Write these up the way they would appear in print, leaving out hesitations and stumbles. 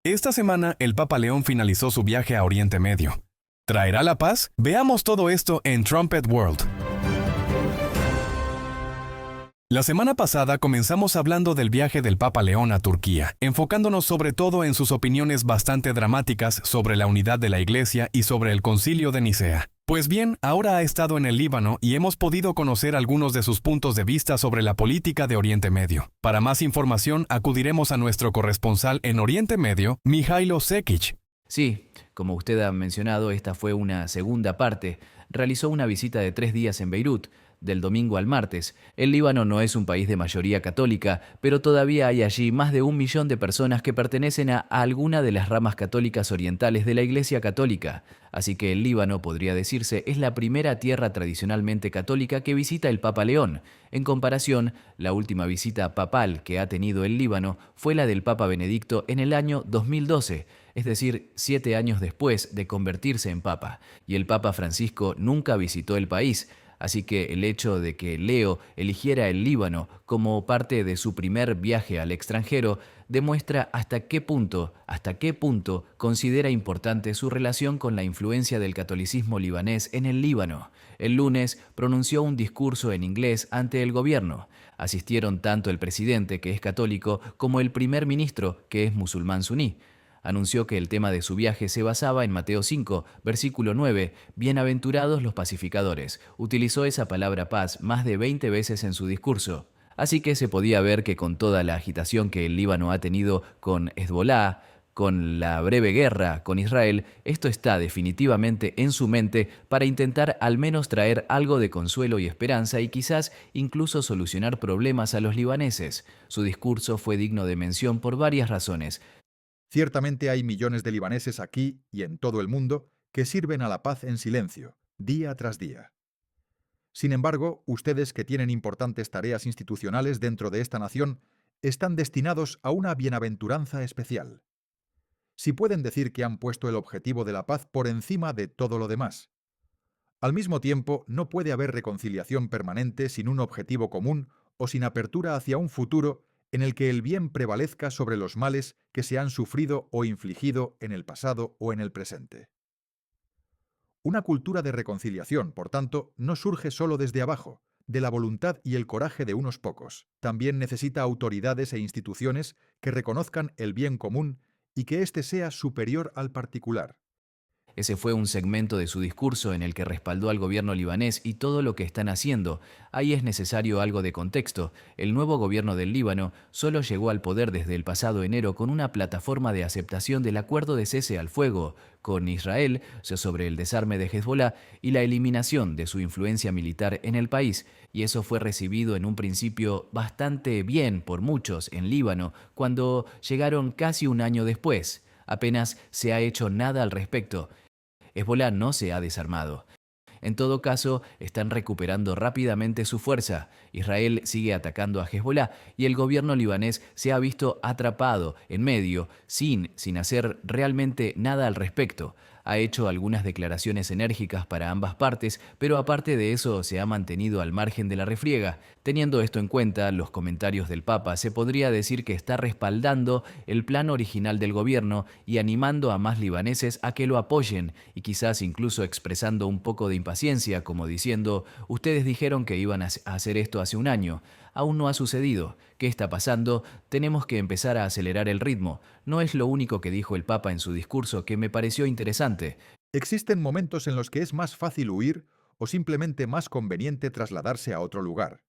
Esta semana el Papa León finalizó su viaje a Oriente Medio. ¿Traerá la paz? Veamos todo esto en Trumpet World. La semana pasada comenzamos hablando del viaje del Papa León a Turquía, enfocándonos sobre todo en sus opiniones bastante dramáticas sobre la unidad de la Iglesia y sobre el Concilio de Nicea. Pues bien, ahora ha estado en el Líbano y hemos podido conocer algunos de sus puntos de vista sobre la política de Oriente Medio. Para más información, acudiremos a nuestro corresponsal en Oriente Medio, Mijailo Sekic. Sí, como usted ha mencionado, esta fue una segunda parte. Realizó una visita de 3 días en Beirut, del domingo al martes. El Líbano no es un país de mayoría católica, pero todavía hay allí más de 1 millón de personas que pertenecen a alguna de las ramas católicas orientales de la Iglesia Católica. Así que el Líbano, podría decirse, es la primera tierra tradicionalmente católica que visita el Papa León. En comparación, la última visita papal que ha tenido el Líbano fue la del Papa Benedicto en el año 2012, es decir, 7 años después de convertirse en Papa, y el Papa Francisco nunca visitó el país. Así que el hecho de que Leo eligiera el Líbano como parte de su primer viaje al extranjero demuestra hasta qué punto considera importante su relación con la influencia del catolicismo libanés en el Líbano. El lunes pronunció un discurso en inglés ante el gobierno. Asistieron tanto el presidente, que es católico, como el primer ministro, que es musulmán suní. Anunció que el tema de su viaje se basaba en Mateo 5, versículo 9, bienaventurados los pacificadores. Utilizó esa palabra paz más de 20 veces en su discurso. Así que se podía ver que con toda la agitación que el Líbano ha tenido con Hezbolá, con la breve guerra con Israel, esto está definitivamente en su mente para intentar al menos traer algo de consuelo y esperanza y quizás incluso solucionar problemas a los libaneses. Su discurso fue digno de mención por varias razones. Ciertamente hay millones de libaneses aquí y en todo el mundo que sirven a la paz en silencio, día tras día. Sin embargo, ustedes que tienen importantes tareas institucionales dentro de esta nación, están destinados a una bienaventuranza especial. Si pueden decir que han puesto el objetivo de la paz por encima de todo lo demás. Al mismo tiempo, no puede haber reconciliación permanente sin un objetivo común o sin apertura hacia un futuro en el que el bien prevalezca sobre los males que se han sufrido o infligido en el pasado o en el presente. Una cultura de reconciliación, por tanto, no surge solo desde abajo, de la voluntad y el coraje de unos pocos. También necesita autoridades e instituciones que reconozcan el bien común y que éste sea superior al particular. Ese fue un segmento de su discurso en el que respaldó al gobierno libanés y todo lo que están haciendo. Ahí es necesario algo de contexto. El nuevo gobierno del Líbano solo llegó al poder desde el pasado enero con una plataforma de aceptación del acuerdo de cese al fuego con Israel sobre el desarme de Hezbolá y la eliminación de su influencia militar en el país. Y eso fue recibido en un principio bastante bien por muchos en Líbano, cuando llegaron casi un año después. Apenas se ha hecho nada al respecto. Hezbolá no se ha desarmado. En todo caso, están recuperando rápidamente su fuerza. Israel sigue atacando a Hezbolá y el gobierno libanés se ha visto atrapado en medio, sin hacer realmente nada al respecto. Ha hecho algunas declaraciones enérgicas para ambas partes, pero aparte de eso se ha mantenido al margen de la refriega. Teniendo esto en cuenta, los comentarios del Papa, se podría decir que está respaldando el plan original del gobierno y animando a más libaneses a que lo apoyen, y quizás incluso expresando un poco de impaciencia, como diciendo, ustedes dijeron que iban a hacer esto hace un año. Aún no ha sucedido. ¿Qué está pasando? Tenemos que empezar a acelerar el ritmo. No es lo único que dijo el Papa en su discurso, que me pareció interesante. Existen momentos en los que es más fácil huir o simplemente más conveniente trasladarse a otro lugar.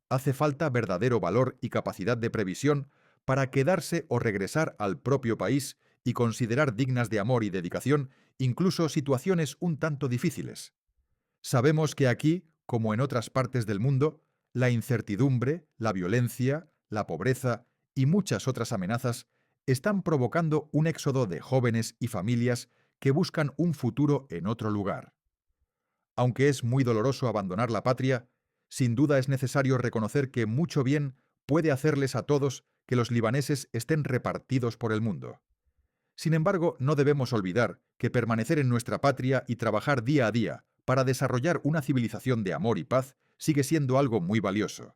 Hace falta verdadero valor y capacidad de previsión para quedarse o regresar al propio país y considerar dignas de amor y dedicación incluso situaciones un tanto difíciles. Sabemos que aquí, como en otras partes del mundo, la incertidumbre, la violencia, la pobreza y muchas otras amenazas están provocando un éxodo de jóvenes y familias que buscan un futuro en otro lugar. Aunque es muy doloroso abandonar la patria, sin duda es necesario reconocer que mucho bien puede hacerles a todos que los libaneses estén repartidos por el mundo. Sin embargo, no debemos olvidar que permanecer en nuestra patria y trabajar día a día para desarrollar una civilización de amor y paz sigue siendo algo muy valioso.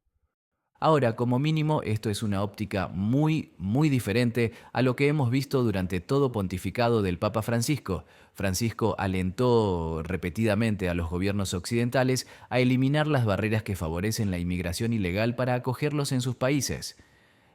Ahora, como mínimo, esto es una óptica muy, muy diferente a lo que hemos visto durante todo pontificado del Papa Francisco. Francisco alentó repetidamente a los gobiernos occidentales a eliminar las barreras que favorecen la inmigración ilegal para acogerlos en sus países.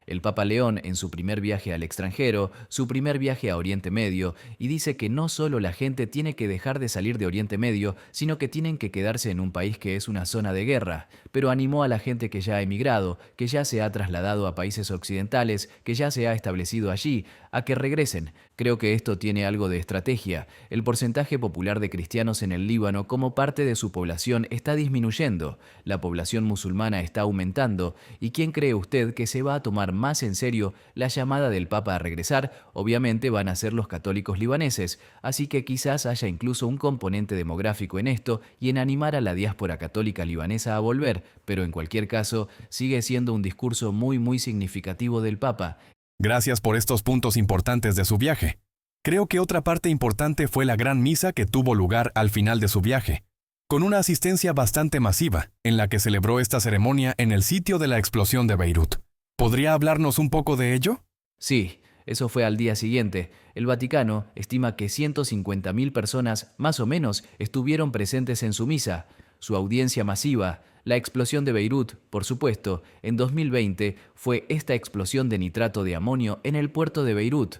El Papa León, en su primer viaje al extranjero, su primer viaje a Oriente Medio, y dice que no solo la gente tiene que dejar de salir de Oriente Medio, sino que tienen que quedarse en un país que es una zona de guerra, pero animó a la gente que ya ha emigrado, que ya se ha trasladado a países occidentales, que ya se ha establecido allí, a que regresen. Creo que esto tiene algo de estrategia. El porcentaje popular de cristianos en el Líbano como parte de su población está disminuyendo, la población musulmana está aumentando, ¿y quién cree usted que se va a tomar más en serio la llamada del Papa a regresar? Obviamente van a ser los católicos libaneses, así que quizás haya incluso un componente demográfico en esto y en animar a la diáspora católica libanesa a volver, pero en cualquier caso sigue siendo un discurso muy significativo del Papa. Gracias por estos puntos importantes de su viaje. Creo que otra parte importante fue la gran misa que tuvo lugar al final de su viaje, con una asistencia bastante masiva, en la que celebró esta ceremonia en el sitio de la explosión de Beirut. ¿Podría hablarnos un poco de ello? Sí, eso fue al día siguiente. El Vaticano estima que 150.000 personas, más o menos, estuvieron presentes en su misa. Su audiencia masiva, la explosión de Beirut, por supuesto, en 2020 fue esta explosión de nitrato de amonio en el puerto de Beirut.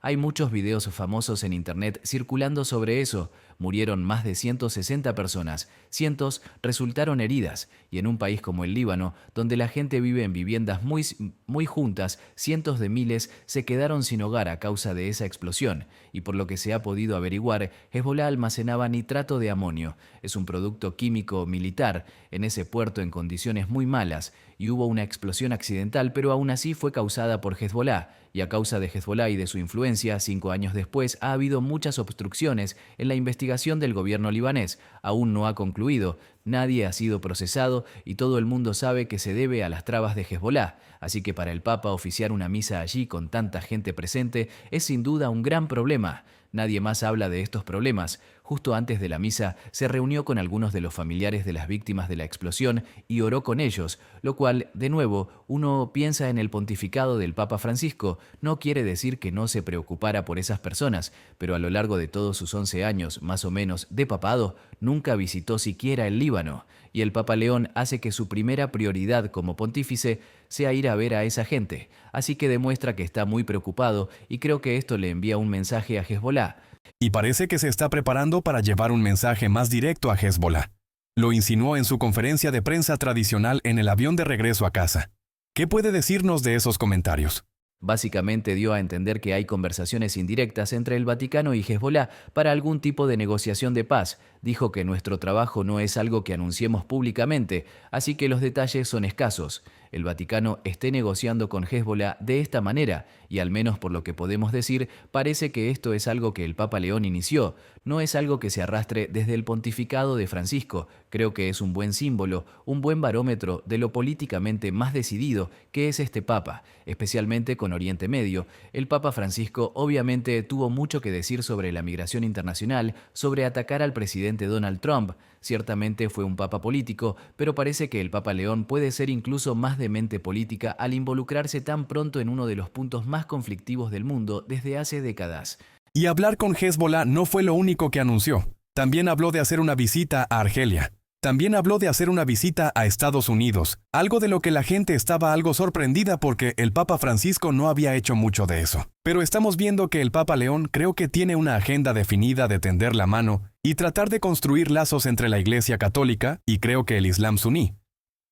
Hay muchos videos famosos en internet circulando sobre eso. Murieron más de 160 personas, cientos resultaron heridas, y en un país como el Líbano, donde la gente vive en viviendas muy juntas, cientos de miles se quedaron sin hogar a causa de esa explosión, y por lo que se ha podido averiguar, Hezbollah almacenaba nitrato de amonio. Es un producto químico militar en ese puerto en condiciones muy malas, y hubo una explosión accidental, pero aún así fue causada por Hezbollah, y a causa de Hezbollah y de su influencia, 5 años después ha habido muchas obstrucciones en la investigación del gobierno libanés. Aún no ha concluido, nadie ha sido procesado y todo el mundo sabe que se debe a las trabas de Hezbollah. Así que para el Papa oficiar una misa allí con tanta gente presente es sin duda un gran problema. Nadie más habla de estos problemas. Justo antes de la misa se reunió con algunos de los familiares de las víctimas de la explosión y oró con ellos, lo cual, de nuevo, uno piensa en el pontificado del Papa Francisco. No quiere decir que no se preocupara por esas personas, pero a lo largo de todos sus 11 años, más o menos, de papado, nunca visitó siquiera el Líbano. Y el Papa León hace que su primera prioridad como pontífice sea ir a ver a esa gente. Así que demuestra que está muy preocupado y creo que esto le envía un mensaje a Hezbollah. Y parece que se está preparando para llevar un mensaje más directo a Hezbollah. Lo insinuó en su conferencia de prensa tradicional en el avión de regreso a casa. ¿Qué puede decirnos de esos comentarios? Básicamente dio a entender que hay conversaciones indirectas entre el Vaticano y Hezbollah para algún tipo de negociación de paz. Dijo que nuestro trabajo no es algo que anunciemos públicamente, así que los detalles son escasos. El Vaticano esté negociando con Hezbollah de esta manera, y al menos por lo que podemos decir, parece que esto es algo que el Papa León inició. No es algo que se arrastre desde el pontificado de Francisco. Creo que es un buen símbolo, un buen barómetro de lo políticamente más decidido que es este Papa, especialmente con Oriente Medio. El Papa Francisco obviamente tuvo mucho que decir sobre la migración internacional, sobre atacar al presidente Donald Trump. Ciertamente fue un papa político, pero parece que el Papa León puede ser incluso más de mente política al involucrarse tan pronto en uno de los puntos más conflictivos del mundo desde hace décadas. Y hablar con Hezbollah no fue lo único que anunció. También habló de hacer una visita a Argelia. También habló de hacer una visita a Estados Unidos, algo de lo que la gente estaba algo sorprendida porque el Papa Francisco no había hecho mucho de eso. Pero estamos viendo que el Papa León creo que tiene una agenda definida de tender la mano y tratar de construir lazos entre la Iglesia Católica y creo que el Islam suní.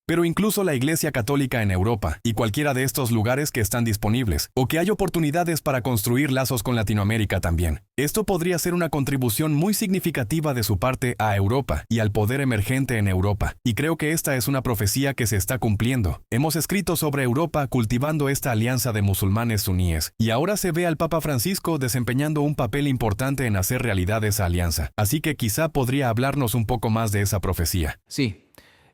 Pero incluso la Iglesia Católica en Europa y cualquiera de estos lugares que están disponibles, o que hay oportunidades para construir lazos con Latinoamérica también. Esto podría ser una contribución muy significativa de su parte a Europa y al poder emergente en Europa, y creo que esta es una profecía que se está cumpliendo. Hemos escrito sobre Europa cultivando esta alianza de musulmanes suníes, y ahora se ve al Papa Francisco desempeñando un papel importante en hacer realidad esa alianza, así que quizá podría hablarnos un poco más de esa profecía. Sí.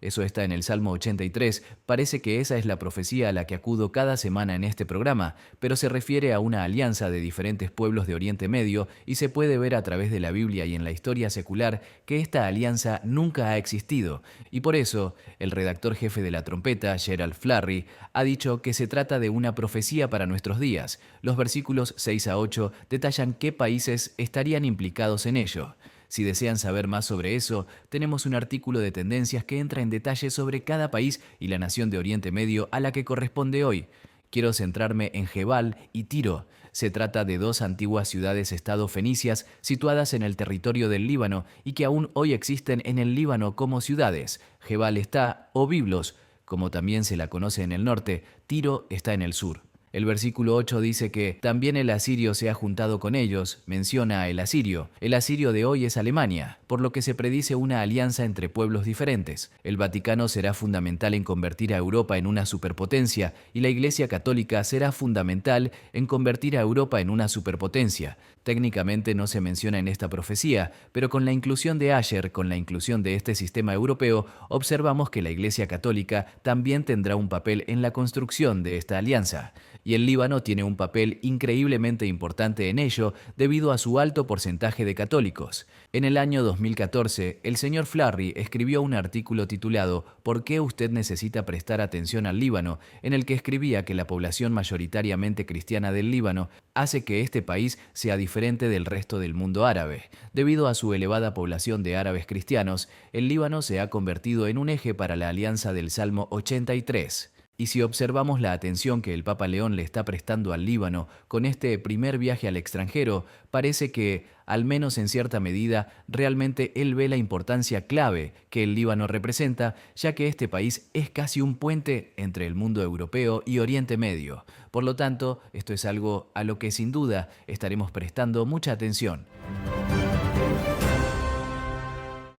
Eso está en el Salmo 83. Parece que esa es la profecía a la que acudo cada semana en este programa, pero se refiere a una alianza de diferentes pueblos de Oriente Medio y se puede ver a través de la Biblia y en la historia secular que esta alianza nunca ha existido. Y por eso, el redactor jefe de La Trompeta, Gerald Flurry, ha dicho que se trata de una profecía para nuestros días. Los versículos 6 a 8 detallan qué países estarían implicados en ello. Si desean saber más sobre eso, tenemos un artículo de tendencias que entra en detalle sobre cada país y la nación de Oriente Medio a la que corresponde hoy. Quiero centrarme en Jebal y Tiro. Se trata de dos antiguas ciudades-estado fenicias situadas en el territorio del Líbano y que aún hoy existen en el Líbano como ciudades. Jebal está, o Biblos, como también se la conoce en el norte. Tiro está en el sur. El versículo 8 dice que también el asirio se ha juntado con ellos, menciona a el asirio. El asirio de hoy es Alemania, por lo que se predice una alianza entre pueblos diferentes. El Vaticano será fundamental en convertir a Europa en una superpotencia y la Iglesia Católica será fundamental en convertir a Europa en una superpotencia. Técnicamente no se menciona en esta profecía, pero con la inclusión de Asher, con la inclusión de este sistema europeo, observamos que la Iglesia Católica también tendrá un papel en la construcción de esta alianza. Y el Líbano tiene un papel increíblemente importante en ello debido a su alto porcentaje de católicos. En el año 2014, el señor Flurry escribió un artículo titulado ¿Por qué usted necesita prestar atención al Líbano?, en el que escribía que la población mayoritariamente cristiana del Líbano hace que este país sea diferente del resto del mundo árabe. Debido a su elevada población de árabes cristianos, el Líbano se ha convertido en un eje para la alianza del Salmo 83. Y si observamos la atención que el Papa León le está prestando al Líbano con este primer viaje al extranjero, parece que, al menos en cierta medida, realmente él ve la importancia clave que el Líbano representa, ya que este país es casi un puente entre el mundo europeo y Oriente Medio. Por lo tanto, esto es algo a lo que sin duda estaremos prestando mucha atención.